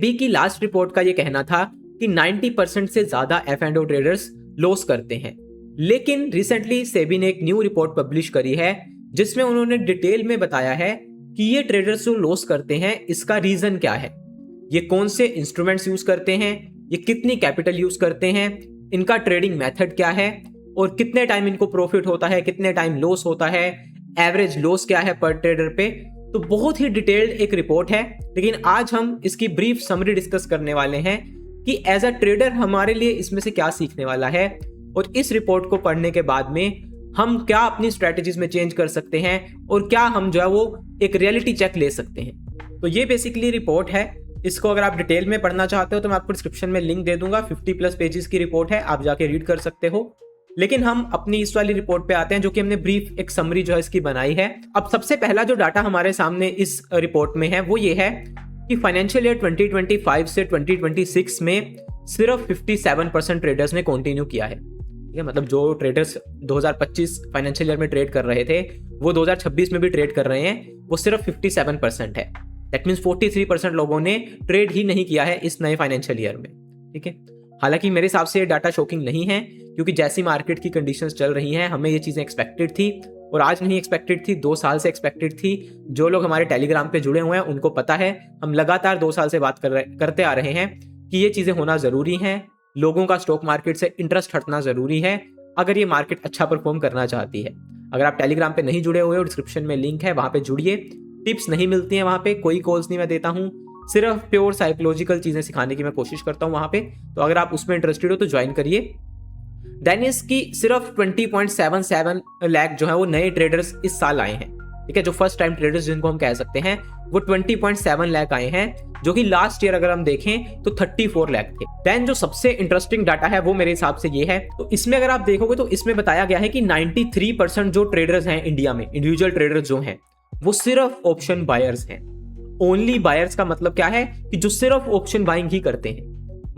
B की last report का ये कहना था कि 90% से ज्यादा F&O ट्रेडर्स लॉस करते हैं। लेकिन रिसेंटली सेबी ने एक न्यू रिपोर्ट पब्लिश करी है जिसमें उन्होंने डिटेल में बताया है कि ये ट्रेडर्स जो लॉस करते हैं इसका रीजन क्या है, ये कौन से इंस्ट्रूमेंट्स यूज करते हैं, ये कितनी कैपिटल यूज करते हैं, इनका ट्रेडिंग मेथड क्या है और कितने टाइम इनको प्रॉफिट होता है, कितने टाइम लॉस होता है, एवरेज लॉस क्या है पर ट्रेडर पे। तो बहुत ही डिटेल्ड एक रिपोर्ट है, लेकिन आज हम इसकी ब्रीफ समरी डिस्कस करने वाले हैं कि एज अ ट्रेडर हमारे लिए इसमें से क्या सीखने वाला है और इस रिपोर्ट को पढ़ने के बाद में हम क्या अपनी स्ट्रेटजीज में चेंज कर सकते हैं और क्या हम जो है वो एक रियलिटी चेक ले सकते हैं। तो ये बेसिकली रिपोर्ट है। इसको अगर आप डिटेल में पढ़ना चाहते हो तो मैं आपको डिस्क्रिप्शन में लिंक दे दूंगा। 50+ पेजेस की रिपोर्ट है, आप जाके रीड कर सकते हो। लेकिन हम अपनी इस वाली रिपोर्ट पे आते हैं जो कि हमने ब्रीफ एक समरी जो है इसकी बनाई है। अब सबसे पहला जो डाटा हमारे सामने इस रिपोर्ट में है वो ये है कि फाइनेंशियल ईयर 2025 से 2026 में सिर्फ 57% ट्रेडर्स ने कंटिन्यू किया है। ठीक है, मतलब जो ट्रेडर्स 2025 फाइनेंशियल ईयर में ट्रेड कर रहे थे वो 2026 में भी ट्रेड कर रहे हैं, वो सिर्फ 57% है। दैट मीन्स 43% लोगों ने ट्रेड ही नहीं किया है इस नए फाइनेंशियल ईयर में। ठीक है, हालांकि मेरे हिसाब से ये डाटा शॉकिंग नहीं है क्योंकि जैसी मार्केट की कंडीशंस चल रही हैं हमें ये चीज़ें एक्सपेक्टेड थी और आज नहीं एक्सपेक्टेड थी, 2 साल से एक्सपेक्टेड थी। जो लोग हमारे टेलीग्राम पे जुड़े हुए हैं उनको पता है, हम लगातार 2 साल से बात करते आ रहे हैं कि ये चीज़ें होना ज़रूरी हैं। लोगों का स्टॉक मार्केट से इंटरेस्ट हटना ज़रूरी है अगर ये मार्केट अच्छा परफॉर्म करना चाहती है। अगर आप टेलीग्राम पे नहीं जुड़े हुए हो, डिस्क्रिप्शन में लिंक है, वहाँ पे जुड़िए। टिप्स नहीं मिलती हैं वहाँ पे, कोई कॉल्स नहीं मैं देता हूँ, सिर्फ प्योर साइकोलॉजिकल चीज़ें सिखाने की मैं कोशिश करता हूँ वहाँ पे। तो अगर आप उसमें इंटरेस्टेड हो तो ज्वाइन करिए। डेनिस की सिर्फ 20.77 लाख जो है वो नए ट्रेडर्स इस साल आए हैं। ठीक है, जो फर्स्ट टाइम ट्रेडर्स जिनको हम कह सकते हैं वो 20.7 लाख आए हैं, जो कि लास्ट ईयर अगर हम देखें तो 34 लाख थे। देन जो सबसे इंटरेस्टिंग डाटा है वो मेरे हिसाब से ये है। तो इसमें अगर आप देखोगे तो इसमें बताया गया है कि 93% जो ट्रेडर्स हैं इंडिया में, इंडिविजुअल ट्रेडर्स जो हैं वो सिर्फ ऑप्शन बायर्स हैं। ओनली बायर्स का मतलब क्या है कि जो सिर्फ ऑप्शन बाइंग ही करते हैं,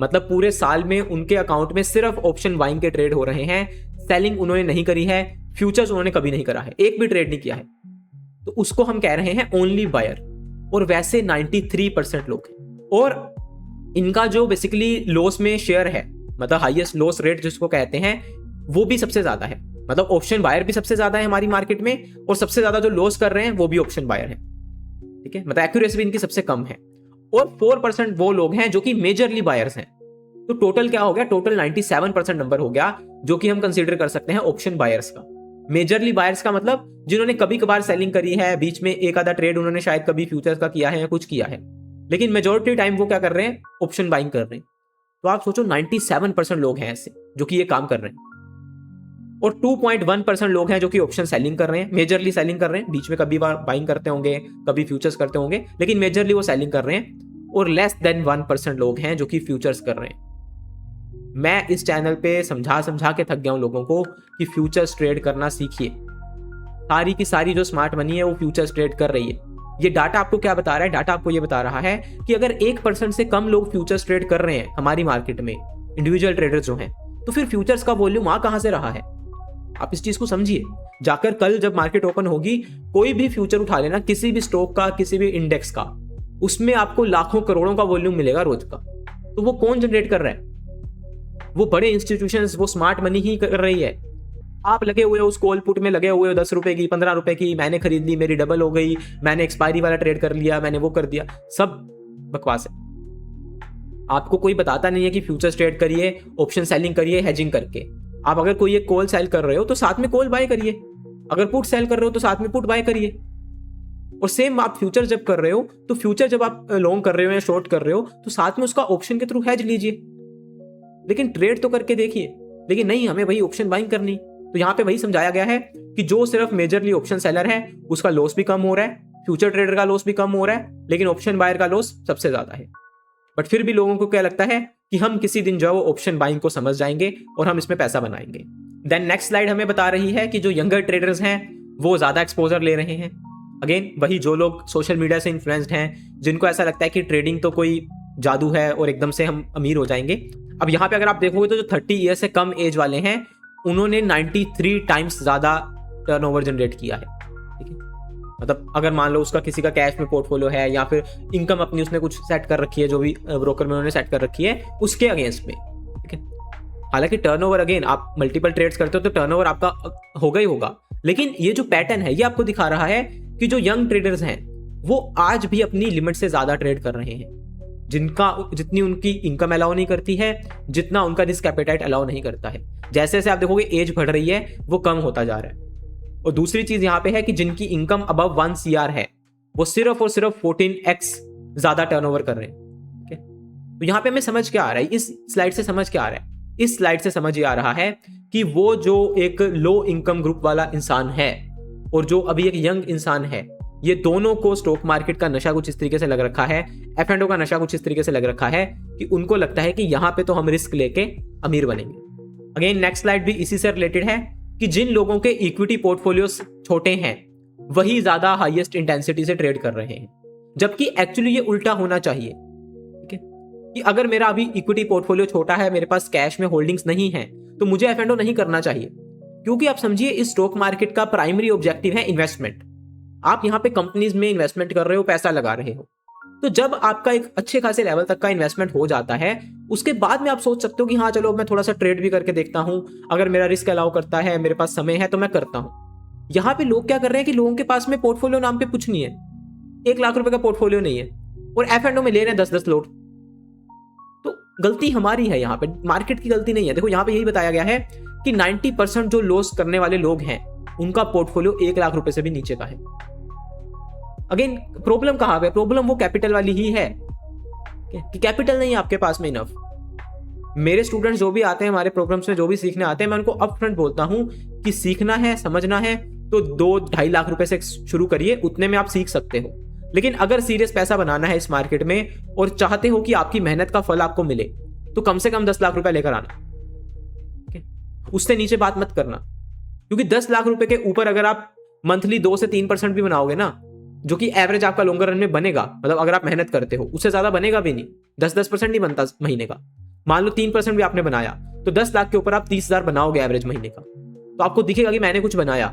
मतलब पूरे साल में उनके अकाउंट में सिर्फ ऑप्शन बाइंग के ट्रेड हो रहे हैं, सेलिंग उन्होंने नहीं करी है, फ्यूचर्स उन्होंने कभी नहीं करा है, एक भी ट्रेड नहीं किया है, तो उसको हम कह रहे हैं ओनली बायर। और वैसे 93% लोग हैं और इनका जो बेसिकली लॉस में शेयर है, मतलब हाईएस्ट लॉस रेट जिसको कहते हैं, वो भी सबसे ज्यादा है। मतलब ऑप्शन बायर भी सबसे ज्यादा है हमारी मार्केट में और सबसे ज्यादा जो लॉस कर रहे हैं वो भी ऑप्शन बायर है। ठीक है, मतलब एक्यूरेसी भी इनकी सबसे कम है। और 4% वो लोग हैं जो कि मेजरली बायर्स हैं। तो टोटल क्या हो गया, टोटल 97% नंबर हो गया जो कि हम कंसीडर कर सकते हैं ऑप्शन बायर्स का। मेजरली बायर्स का मतलब जिन्होंने कभी कभार सेलिंग करी है, बीच में एक आधा ट्रेड उन्होंने शायद कभी फ्यूचर्स का किया है या कुछ किया है, लेकिन मेजोरिटी टाइम वो क्या कर रहे हैं, ऑप्शन बाइंग कर रहे हैं। तो आप सोचो 97% लोग हैं ऐसे जो कि ये काम कर रहे हैं और 2.1% लोग हैं जो कि ऑप्शन सेलिंग कर रहे हैं, मेजरली सेलिंग कर रहे हैं। बीच में कभी बाइंग करते होंगे, कभी फ्यूचर्स करते होंगे, लेकिन मेजरली वो सेलिंग कर रहे हैं। और लेस देन 1% लोग हैं जो कि फ्यूचर्स कर रहे हैं। मैं इस चैनल पे समझा के थक गया हूं लोगों को कि फ्यूचर्स ट्रेड करना सीखिए। सारी की सारी जो स्मार्ट मनी है वो फ्यूचर्स ट्रेड कर रही है। ये डाटा आपको क्या बता रहा है, डाटा आपको ये बता रहा है कि अगर 1% से कम लोग फ्यूचर्स ट्रेड कर रहे हैं हमारी मार्केट में, इंडिविजुअल ट्रेडर्स जो हैं, तो फिर फ्यूचर्स का वॉल्यूम आ कहां से रहा है। आप इस चीज को समझिए। जाकर कल जब मार्केट ओपन होगी, कोई भी फ्यूचर उठा लेना, किसी भी स्टॉक का, किसी भी इंडेक्स का, उसमें आपको लाखों करोड़ों का वॉल्यूम मिलेगा रोज का। तो वो कौन जनरेट कर रहा है, वो बड़े इंस्टीट्यूशंस, वो स्मार्ट मनी ही कर रही है। आप लगे हुए हो उस कॉल पुट में, लगे हुए हो 10 रुपए की, 15 रुपए की, मैंने खरीद ली, मेरी डबल हो गई, मैंने एक्सपायरी वाला ट्रेड कर लिया, मैंने वो कर दिया, सब बकवास है। आपको कोई बताता नहीं है कि फ्यूचर्स ट्रेड करिए, ऑप्शन सेलिंग करिए हेजिंग करके। आप अगर कोई एक कॉल सेल कर रहे हो तो साथ में कॉल बाय करिए, अगर पुट सेल कर रहे हो तो साथ में पुट बाय करिए। और सेम आप फ्यूचर जब कर रहे हो तो फ्यूचर जब आप लॉन्ग कर रहे हो या शॉर्ट कर रहे हो तो साथ में उसका ऑप्शन के थ्रू हेज लीजिए, लेकिन ट्रेड तो करके देखिए। लेकिन नहीं, हमें वही ऑप्शन बाइंग करनी। तो यहाँ पे वही समझाया गया है कि जो सिर्फ मेजरली ऑप्शन सेलर है उसका लॉस भी कम हो रहा है, फ्यूचर ट्रेडर का लॉस भी कम हो रहा है, लेकिन ऑप्शन बायर का लॉस सबसे ज्यादा है। बट फिर भी लोगों को क्या लगता है कि हम किसी दिन जो है वो ऑप्शन बाइंग को समझ जाएंगे और हम इसमें पैसा बनाएंगे। देन नेक्स्ट स्लाइड हमें बता रही है कि जो यंगर ट्रेडर्स हैं वो ज्यादा एक्सपोजर ले रहे हैं। अगेन वही जो लोग सोशल मीडिया से इन्फ्लुएंस्ड हैं, जिनको ऐसा लगता है कि ट्रेडिंग तो कोई जादू है और एकदम से हम अमीर हो जाएंगे। अब यहाँ पे अगर आप देखोगे तो जो 30 ईयर से कम एज वाले हैं उन्होंने 93 टाइम्स ज्यादा टर्नओवर जनरेट किया है। ठीक है, मतलब अगर मान लो उसका किसी का कैश में पोर्टफोलियो है या फिर इनकम अपनी उसने कुछ सेट कर रखी है, जो भी ब्रोकर में उन्होंने सेट कर रखी है उसके अगेंस्ट में, ठीक है। हालांकि टर्नओवर अगेन आप मल्टीपल ट्रेड्स करते हो तो टर्नओवर आपका होगा ही होगा, लेकिन ये जो पैटर्न है ये आपको दिखा रहा है कि जो यंग ट्रेडर्स हैं वो आज भी अपनी लिमिट से ज्यादा ट्रेड कर रहे हैं, जितनी उनकी इनकम अलाउ नहीं करती है, जितना उनका रिस्क एपेटाइट अलाउ नहीं करता है। जैसे जैसे आप देखोगे एज बढ़ रही है वो कम होता जा रहा है। और दूसरी चीज यहाँ पे है कि जिनकी इनकम अबव 1 CR है वो सिर्फ और सिर्फ 14x ज्यादा टर्नओवर कर रहे हैं, ठीक है। तो यहाँ पे हमें समझ क्या आ रहा है, इस स्लाइड से समझ क्या आ रहा है, इस स्लाइड से समझ ये आ रहा है कि वो जो एक लो इनकम ग्रुप वाला इंसान है और जो अभी एक यंग इंसान है, ये दोनों को स्टॉक मार्केट का नशा कुछ इस तरीके से लग रखा है, F&O का नशा कुछ इस तरीके से लग रखा है कि उनको लगता है कि यहाँ पे तो हम रिस्क लेके अमीर बनेंगे। अगेन नेक्स्ट स्लाइड भी इसी से रिलेटेड है कि जिन लोगों के इक्विटी पोर्टफोलियोस छोटे हैं वही ज्यादा हाईएस्ट इंटेंसिटी से ट्रेड कर रहे हैं, जबकि एक्चुअली ये उल्टा होना चाहिए, ठीक है। कि अगर मेरा अभी इक्विटी पोर्टफोलियो छोटा है, मेरे पास कैश में होल्डिंग्स नहीं है, तो मुझे F&O नहीं करना चाहिए, क्योंकि आप समझिए इस स्टॉक मार्केट का प्राइमरी ऑब्जेक्टिव है इन्वेस्टमेंट। आप यहाँ पे कंपनीज में इन्वेस्टमेंट कर रहे हो, पैसा लगा रहे हो, तो जब आपका एक अच्छे खासे लेवल तक का इन्वेस्टमेंट हो जाता है उसके बाद में आप सोच सकते हो कि हाँ चलो मैं थोड़ा सा ट्रेड भी करके देखता हूं, अगर मेरा रिस्क अलाउ करता है, मेरे पास समय है तो मैं करता हूं। यहाँ पे लोग क्या कर रहे हैं कि लोगों के पास में पोर्टफोलियो नाम पे कुछ नहीं है, 1 लाख रुपए का पोर्टफोलियो नहीं है और F&O में ले रहे हैं 10-10 लोड। तो गलती हमारी है, यहाँ पे मार्केट की गलती नहीं है। देखो यहाँ पे यही बताया गया है कि 90% जो लॉस करने वाले लोग हैं उनका पोर्टफोलियो 1 लाख रुपए से भी नीचे का है। अगेन प्रॉब्लम कहां पे, प्रॉब्लम वो कैपिटल वाली ही है कि कैपिटल नहीं है आपके पास में इनफ। मेरे स्टूडेंट्स जो भी आते हैं हमारे प्रोग्राम्स में, जो भी सीखने आते हैं, मैं उनको अपफ्रंट बोलता हूं कि सीखना है, समझना है तो 2-2.5 लाख रुपए से शुरू करिए, उतने में आप सीख सकते हो। लेकिन अगर सीरियस पैसा बनाना है इस मार्केट में और चाहते हो कि आपकी मेहनत का फल आपको मिले, तो कम से कम 10 लाख रुपए लेकर आना, उससे नीचे बात मत करना। क्योंकि 10 लाख रुपए के ऊपर अगर आप मंथली 2 से 3% भी बनाओगे ना, जो कि एवरेज आपका लॉन्गर रन में बनेगा, मतलब अगर आप मेहनत करते हो, उससे ज्यादा बनेगा भी नहीं, 10% नहीं बनता महीने का। मान लो 3% भी आपने बनाया तो 10 लाख के ऊपर आप 30,000 बनाओगे एवरेज महीने का, तो आपको दिखेगा कि मैंने कुछ बनाया।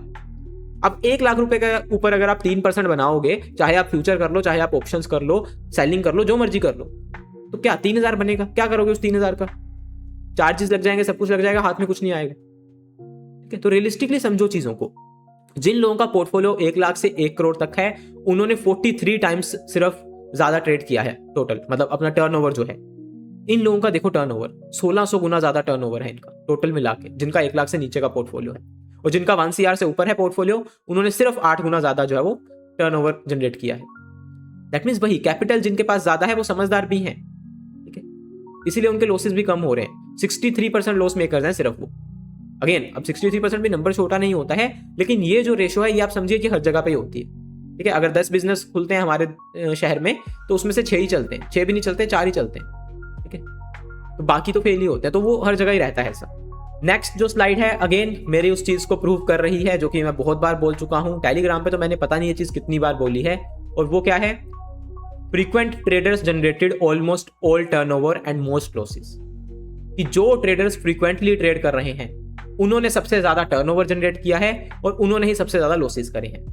अब 1 लाख रुपए के ऊपर अगर आप 3% बनाओगे, चाहे आप फ्यूचर कर लो, चाहे आप ऑप्शंस कर लो, सेलिंग कर लो, जो मर्जी कर लो, तो क्या 3,000 बनेगा? क्या करोगे उस 3,000 का? चार्जेस लग जाएंगे, सब कुछ लग जाएगा, हाथ में कुछ नहीं आएगा, ठीक है। तो रियलिस्टिकली समझो चीजों को। जिन लोगों का पोर्टफोलियो 1 लाख से 1 करोड़ तक है, उन्होंने 43 टाइम्स सिर्फ ज्यादा ट्रेड किया है टोटल, मतलब अपना टर्नओवर जो है। इन लोगों का देखो टर्नओवर 1600 गुना ज्यादा टर्नओवर है इनका टोटल मिला के, जिनका 1 लाख से नीचे का पोर्टफोलियो है। और जिनका 1 CR से ऊपर है पोर्टफोलियो, उन्होंने सिर्फ 8 गुना ज्यादा जो है वो टर्नओवर जनरेट किया है। दैट मीन्स वही कैपिटल जिनके पास ज्यादा है वो समझदार भी हैं, ठीक है, इसीलिए उनके लॉसेस भी कम हो रहे हैं। 63% लॉस मेकर्स हैं सिर्फ वो। अगेन अब 63% भी नंबर छोटा नहीं होता है, लेकिन ये जो रेशो है ये आप समझिए कि हर जगह पे होती है, ठीक है। अगर 10 बिजनेस खुलते हैं हमारे शहर में तो उसमें से 6 ही चलते हैं, 6 भी नहीं चलते, 4 ही चलते हैं, ठीक है। तो बाकी तो फेल ही होते हैं, तो वो हर जगह ही रहता है ऐसा। नेक्स्ट जो स्लाइड है अगेन मेरी उस चीज को प्रूव कर रही है जो कि मैं बहुत बार बोल चुका हूं टेलीग्राम पे, तो मैंने पता नहीं ये चीज कितनी बार बोली है, और वो क्या है, frequent traders generated almost all turnover and most losses. कि जो ट्रेडर्स फ्रीक्वेंटली ट्रेड कर रहे हैं उन्होंने सबसे ज्यादा टर्नओवर जनरेट किया है और उन्होंने ही सबसे ज्यादा लॉसेस करे हैं।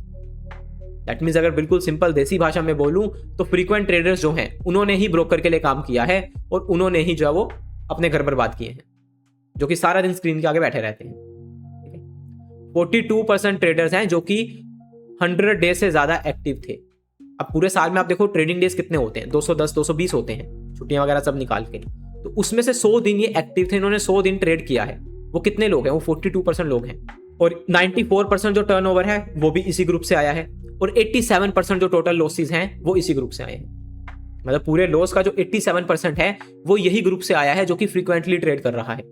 दैट मींस अगर बिल्कुल सिंपल देसी भाषा में बोलूं तो फ्रीक्वेंट ट्रेडर्स जो हैं उन्होंने ही ब्रोकर के लिए काम किया है और उन्होंने ही जो है वो अपने घर बर्बाद किए हैं, जो कि सारा दिन स्क्रीन के आगे बैठे रहते हैं, ठीक है। 42% ट्रेडर्स हैं जो कि 100 डेज से ज्यादा एक्टिव थे। अब पूरे साल में आप देखो ट्रेडिंग डेज कितने होते हैं, 210 220 होते हैं, छुट्टियां वगैरह सब निकाल के, तो उसमें से 100 दिन ये एक्टिव थे, इन्होंने 100 दिन ट्रेड किया है। वो कितने लोग हैं? वो 42% लोग हैं। और 94% जो टर्नओवर है वो भी इसी ग्रुप से आया है, और 87% जो टोटल लॉसेस हैं वो इसी ग्रुप से आए हैं। मतलब पूरे लॉस का जो 87% है वो यही ग्रुप से आया है जो कि फ्रीक्वेंटली ट्रेड कर रहा है।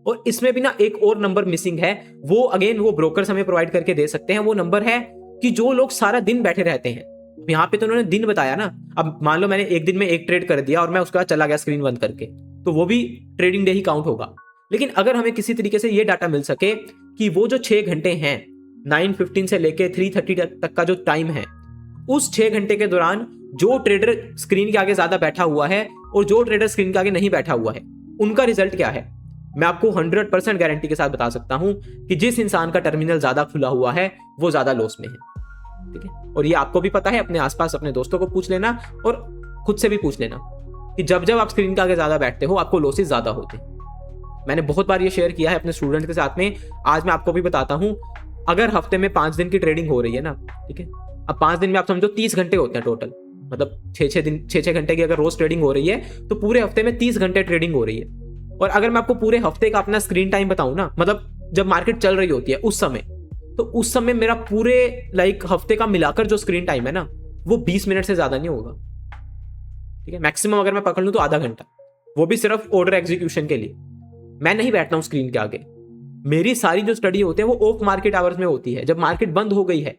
और इसमें भी ना एक और नंबर मिसिंग है, वो अगेन वो ब्रोकर्स हमें प्रोवाइड करके दे सकते हैं। वो नंबर है कि जो लोग सारा दिन बैठे रहते हैं। यहाँ पे तो उन्होंने दिन बताया ना, अब मान लो मैंने एक दिन में एक ट्रेड कर दिया और मैं उसका चला गया स्क्रीन बंद करके, तो वो भी ट्रेडिंग डे ही काउंट होगा। लेकिन अगर हमें किसी तरीके से ये डाटा मिल सके कि वो जो 6 घंटे हैं 9:15 से लेके 3:30 तक का जो टाइम है, उस 6 घंटे के दौरान जो ट्रेडर स्क्रीन के आगे ज्यादा बैठा हुआ है और जो ट्रेडर स्क्रीन के आगे नहीं बैठा हुआ है, उनका रिजल्ट क्या है, मैं आपको 100% गारंटी के साथ बता सकता हूं कि जिस इंसान का टर्मिनल ज्यादा खुला हुआ है वो ज्यादा लॉस में है। ठीक है, और ये आपको भी पता है, अपने आसपास अपने दोस्तों को पूछ लेना और खुद से भी पूछ लेना कि जब जब आप स्क्रीन के आगे ज्यादा बैठते हो आपको लॉसेस ज्यादा होते हैं। मैंने बहुत बार ये शेयर किया है अपने स्टूडेंट के साथ में, आज मैं आपको भी बताता हूं। अगर हफ्ते में 5 दिन की ट्रेडिंग हो रही है ना, ठीक है, अब 5 दिन में आप समझो 30 घंटे होते हैं टोटल, मतलब 6 घंटे की अगर रोज ट्रेडिंग हो रही है तो पूरे हफ्ते में 30 घंटे ट्रेडिंग हो रही है। और अगर मैं आपको पूरे हफ्ते का अपना स्क्रीन टाइम बताऊं ना, मतलब जब मार्केट चल रही होती है उस समय, तो उस समय मेरा पूरे हफ्ते का मिलाकर जो स्क्रीन टाइम है ना, वो 20 मिनट से ज्यादा नहीं होगा। ठीक है, मैक्सिमम अगर मैं पकड़ लूं तो आधा घंटा, वो भी सिर्फ ऑर्डर एग्जीक्यूशन के लिए। मैं नहीं बैठता हूं स्क्रीन के आगे। मेरी सारी जो स्टडी होती है वो ऑफ मार्केट आवर्स में होती है, जब मार्केट बंद हो गई है।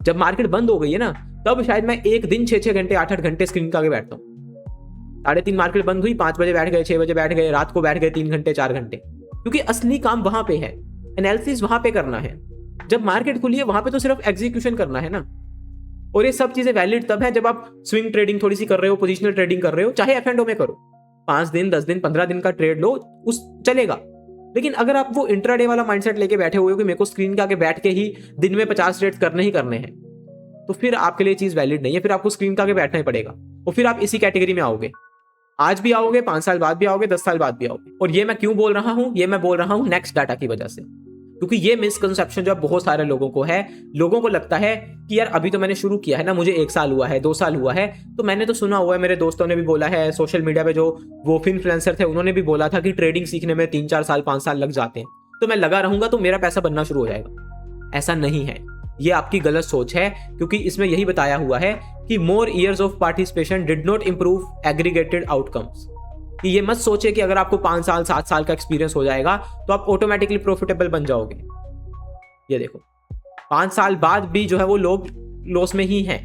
जब मार्केट बंद हो गई है ना, तब शायद मैं एक दिन 6 घंटे 8 घंटे स्क्रीन के आगे बैठता हूँ। 3:30 मार्केट बंद हुई, 5 बजे बैठ गए, 6 बजे बैठ गए, रात को बैठ गए 3 घंटे 4 घंटे, क्योंकि असली काम वहां पे है, एनालिसिस वहां पे करना है। जब मार्केट खुली है वहां पे तो सिर्फ एग्जीक्यूशन करना है ना। और ये सब चीजें वैलिड तब है जब आप स्विंग ट्रेडिंग थोड़ी सी कर रहे हो, पोजिशनल ट्रेडिंग कर रहे हो, चाहे एफ एंड ओ में करो, 5 दिन 10 दिन 15 दिन का ट्रेड लो, उस चलेगा। लेकिन अगर आप वो इंट्राडे वाला माइंडसेट लेके बैठे हुए हो कि मेरे को स्क्रीन के आगे बैठ के ही दिन में 50 ट्रेड करने ही करने हैं, तो फिर आपके लिए चीज वैलिड नहीं है। फिर आपको स्क्रीन के आगे बैठना ही पड़ेगा, और फिर आप इसी कैटेगरी में आओगे। आज भी आओगे, 5 साल बाद भी आओगे, 10 साल बाद भी आओगे। और ये मैं क्यों बोल रहा हूं? ये मैं बोल रहा हूं नेक्स्ट डाटा की वजह से, क्योंकि ये मिसकंसेप्शन जो बहुत सारे लोगों को है। लोगों को लगता है कि यार अभी तो मैंने शुरू किया है ना, मुझे 1 साल हुआ है, 2 साल हुआ है, तो मैंने तो सुना हुआ है, मेरे दोस्तों ने भी बोला है, सोशल मीडिया पे जो वो इन्फ्लुएंसर थे उन्होंने भी बोला था कि ट्रेडिंग सीखने में 3-4 साल 5 साल लग जाते हैं, तो मैं लगा रहूंगा तो मेरा पैसा बनना शुरू हो जाएगा। ऐसा नहीं है, ये आपकी गलत सोच है, क्योंकि इसमें यही बताया हुआ है कि more years of participation did not improve aggregated outcomes. कि ये मत सोचे कि अगर आपको 5 साल 7 साल का एक्सपीरियंस हो जाएगा तो आप ऑटोमेटिकली प्रॉफिटेबल बन जाओगे। ये देखो, 5 साल बाद भी जो है वो लोग लॉस में ही हैं।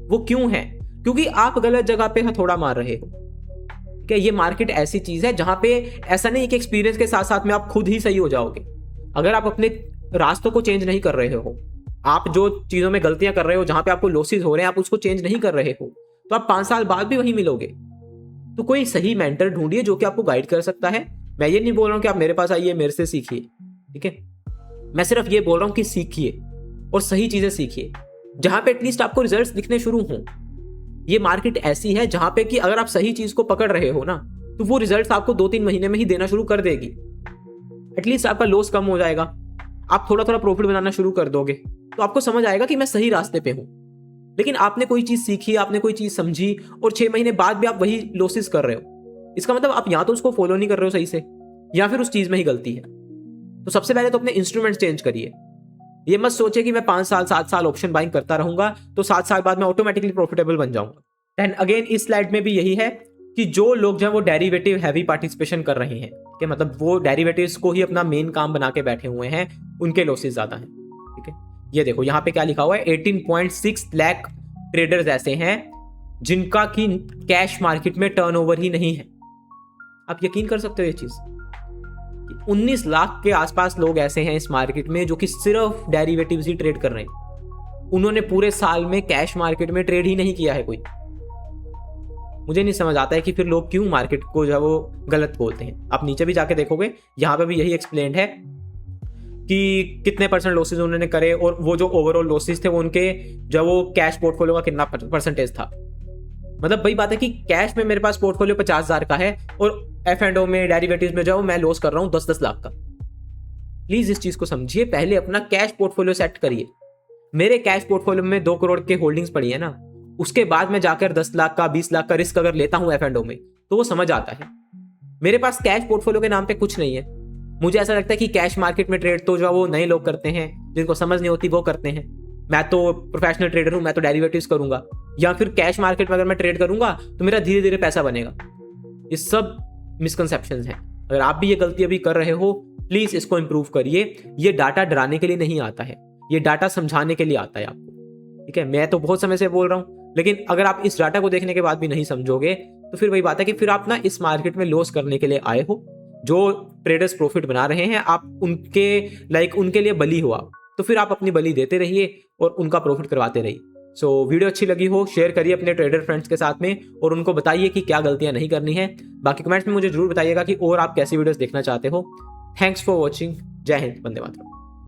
वो क्यों हैं? क्योंकि आप गलत जगह पे हथौड़ा मार रहे हो। क्या ये मार्केट ऐसी चीज है जहां पे ऐसा नहीं कि एक्सपीरियंस के साथ साथ में आप खुद ही सही हो जाओगे। अगर आप अपने रास्तों को चेंज नहीं कर रहे हो, आप जो चीजों में गलतियां कर रहे हो, जहां पे आपको लॉसेस हो रहे हैं, आप उसको चेंज नहीं कर रहे हो, तो आप 5 साल बाद भी वहीं मिलोगे। तो कोई सही मेंटर ढूंढिए जो कि आपको गाइड कर सकता है। मैं ये नहीं बोल रहा हूं कि आप मेरे पास आइए, मेरे से सीखिए, ठीक है। मैं सिर्फ ये बोल रहा हूं कि सीखिए और सही चीजें सीखिए, जहां पे एटलीस्ट आपको रिजल्ट्स दिखने शुरू हों। ये मार्केट ऐसी है जहां पे कि अगर आप सही चीज को पकड़ रहे हो ना, तो वो रिजल्ट्स आपको 2-3 महीने में ही देना शुरू कर देगी। एटलीस्ट आपका लॉस कम हो जाएगा, आप थोड़ा थोड़ा प्रॉफिट बनाना शुरू कर दोगे, तो आपको समझ आएगा कि मैं सही रास्ते पे हूं। लेकिन आपने कोई चीज सीखी, आपने कोई चीज समझी, और 6 महीने बाद भी आप वही लॉसेस कर रहे हो, इसका मतलब आप या तो उसको फॉलो नहीं कर रहे हो सही से, या फिर उस चीज में ही गलती है। तो सबसे पहले तो अपने इंस्ट्रूमेंट चेंज करिए। ये मत सोचे कि मैं 5 साल 7 साल ऑप्शन बाइंग करता रहूंगा तो 7 साल बाद मैं ऑटोमेटिकली प्रॉफिटेबल बन जाऊंगा। एंड अगेन इस स्लाइड में भी यही है कि जो लोग जो है वो डेरिवेटिव हैवी पार्टिसिपेशन कर रहे हैं, कि मतलब वो डेरिवेटिव्स को ही अपना मेन काम बना के बैठे हुए हैं, उनके लॉसेस ज्यादा हैं, ठीक है। ये देखो यहाँ पे क्या लिखा हुआ है, 18.6 लाख ट्रेडर्स ऐसे हैं जिनका की कैश मार्केट में टर्नओवर ही नहीं है। आप यकीन कर सकते हो ये चीज, 19 लाख के आसपास लोग ऐसे हैं इस मार्केट में जो कि सिर्फ डेरिवेटिव्स ही ट्रेड कर रहे हैं। उन्होंने पूरे साल में कैश मार्केट में ट्रेड ही नहीं किया है कोई। मुझे नहीं समझ आता है कि फिर लोग क्यों मार्केट को जो है वो गलत बोलते हैं। आप नीचे भी जाके देखोगे, यहाँ पे भी यही एक्सप्लेन्ड है कि कितने परसेंट लॉसेस उन्होंने करे, और वो जो ओवरऑल लॉसेस थे वो उनके जो वो कैश पोर्टफोलियो का कितना परसेंटेज था। मतलब वही बात है कि कैश में मेरे पास पोर्टफोलियो 50,000 का है, और एफ एंड ओ में डेरिवेटिव्स में जो मैं लॉस कर रहा हूं 10-10 लाख का। प्लीज इस चीज को समझिए, पहले अपना कैश पोर्टफोलियो सेट करिए। मेरे कैश पोर्टफोलियो में 2 करोड़ के होल्डिंग्स पड़ी है ना, उसके बाद मैं जाकर 10 लाख का 20 लाख का रिस्क अगर लेता हूं एफ एंड ओ में, तो वो समझ आता है। मेरे पास कैश पोर्टफोलियो के नाम पे कुछ नहीं है। मुझे ऐसा लगता है कि कैश मार्केट में ट्रेड तो जो वो नए लोग करते हैं, जिनको समझ नहीं होती वो करते हैं। मैं तो प्रोफेशनल ट्रेडर हूं, मैं तो डेरिवेटिव्स करूंगा, या फिर कैश मार्केट में अगर मैं ट्रेड करूंगा तो मेरा धीरे धीरे पैसा बनेगा। ये सब मिसकंसेप्शंस हैं। अगर आप भी ये गलती अभी कर रहे हो, प्लीज इसको इंप्रूव करिए। ये डाटा डराने के लिए नहीं आता है, ये डाटा समझाने के लिए आता है आपको, ठीक है। मैं तो बहुत समय से बोल रहा हूं, लेकिन अगर आप इस डाटा को देखने के बाद भी नहीं समझोगे तो फिर वही बात है कि फिर आप ना इस मार्केट में लॉस करने के लिए आए हो। जो ट्रेडर्स प्रॉफिट बना रहे हैं, आप उनके उनके लिए बली हो आप, तो फिर आप अपनी बली देते रहिए और उनका प्रॉफिट करवाते रहिए। सो वीडियो अच्छी लगी हो, शेयर करिए अपने ट्रेडर फ्रेंड्स के साथ में, और उनको बताइए कि क्या गलतियां नहीं करनी है। बाकी कमेंट्स में मुझे जरूर बताइएगा कि और आप कैसी वीडियोस देखना चाहते हो। Thanks for watching. जय हिंद, वंदे मातरम।